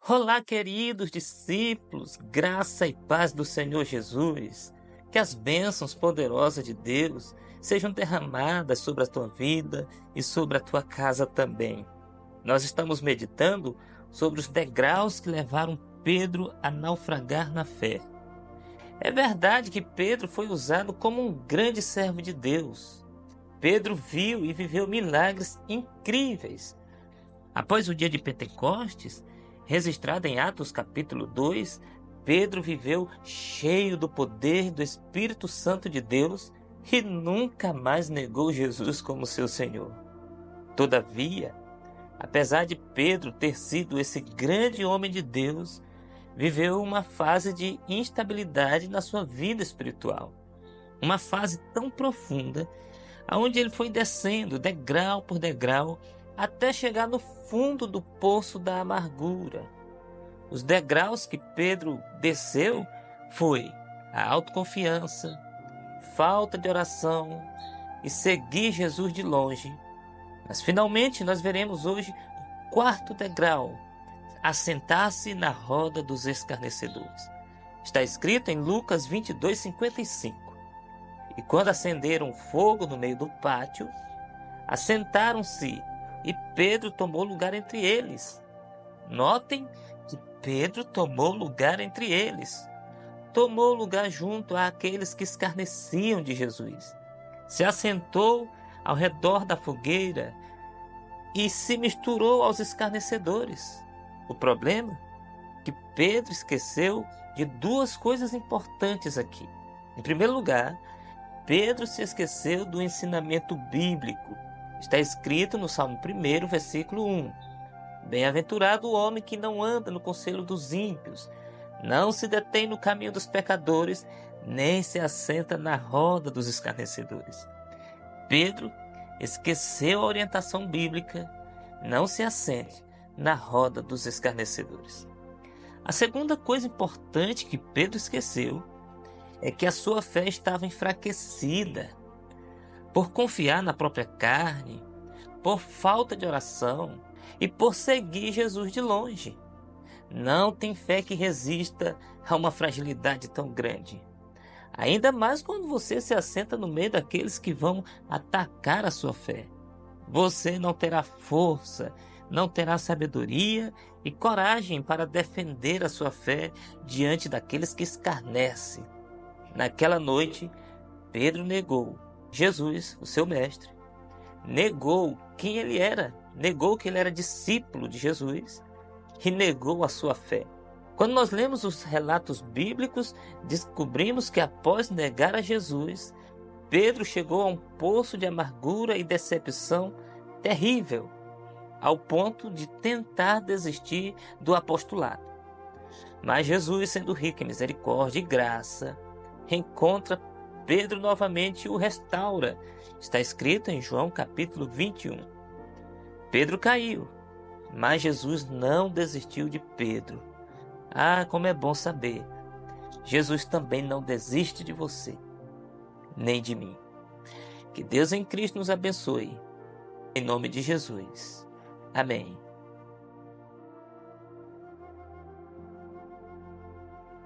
Olá, queridos discípulos, graça e paz do Senhor Jesus. Que as bênçãos poderosas de Deus sejam derramadas sobre a tua vida e sobre a tua casa também. Nós estamos meditando sobre os degraus que levaram Pedro a naufragar na fé. É verdade que Pedro foi usado como um grande servo de Deus. Pedro viu e viveu milagres incríveis. Após o dia de Pentecostes, registrado em Atos capítulo 2, Pedro viveu cheio do poder do Espírito Santo de Deus e nunca mais negou Jesus como seu Senhor. Todavia, apesar de Pedro ter sido esse grande homem de Deus, viveu uma fase de instabilidade na sua vida espiritual. Uma fase tão profunda, onde ele foi descendo degrau por degrau, até chegar no fundo do poço da amargura. Os degraus que Pedro desceu foi a autoconfiança, falta de oração e seguir Jesus de longe. Mas finalmente nós veremos hoje o quarto degrau, assentar-se na roda dos escarnecedores. Está escrito em Lucas 22:55. E quando acenderam fogo no meio do pátio, assentaram-se e Pedro tomou lugar entre eles. Notem que Pedro tomou lugar entre eles. Tomou lugar junto àqueles que escarneciam de Jesus. Se assentou ao redor da fogueira e se misturou aos escarnecedores. O problema é que Pedro esqueceu de duas coisas importantes aqui. Em primeiro lugar, Pedro se esqueceu do ensinamento bíblico. Está escrito no Salmo 1, versículo 1. Bem-aventurado o homem que não anda no conselho dos ímpios, não se detém no caminho dos pecadores, nem se assenta na roda dos escarnecedores. Pedro esqueceu a orientação bíblica, não se assente na roda dos escarnecedores. A segunda coisa importante que Pedro esqueceu é que a sua fé estava enfraquecida por confiar na própria carne, por falta de oração e por seguir Jesus de longe. Não tem fé que resista a uma fragilidade tão grande. Ainda mais quando você se assenta no meio daqueles que vão atacar a sua fé. Você não terá força, não terá sabedoria e coragem para defender a sua fé diante daqueles que escarnecem. Naquela noite, Pedro negou Jesus, o seu mestre, negou quem ele era, negou que ele era discípulo de Jesus e negou a sua fé. Quando nós lemos os relatos bíblicos, descobrimos que após negar a Jesus, Pedro chegou a um poço de amargura e decepção terrível, ao ponto de tentar desistir do apostolado. Mas Jesus, sendo rico em misericórdia e graça, encontra Pedro novamente e o restaura. Está escrito em João capítulo 21. Pedro caiu, mas Jesus não desistiu de Pedro. Ah, como é bom saber! Jesus também não desiste de você, nem de mim. Que Deus em Cristo nos abençoe. Em nome de Jesus. Amém.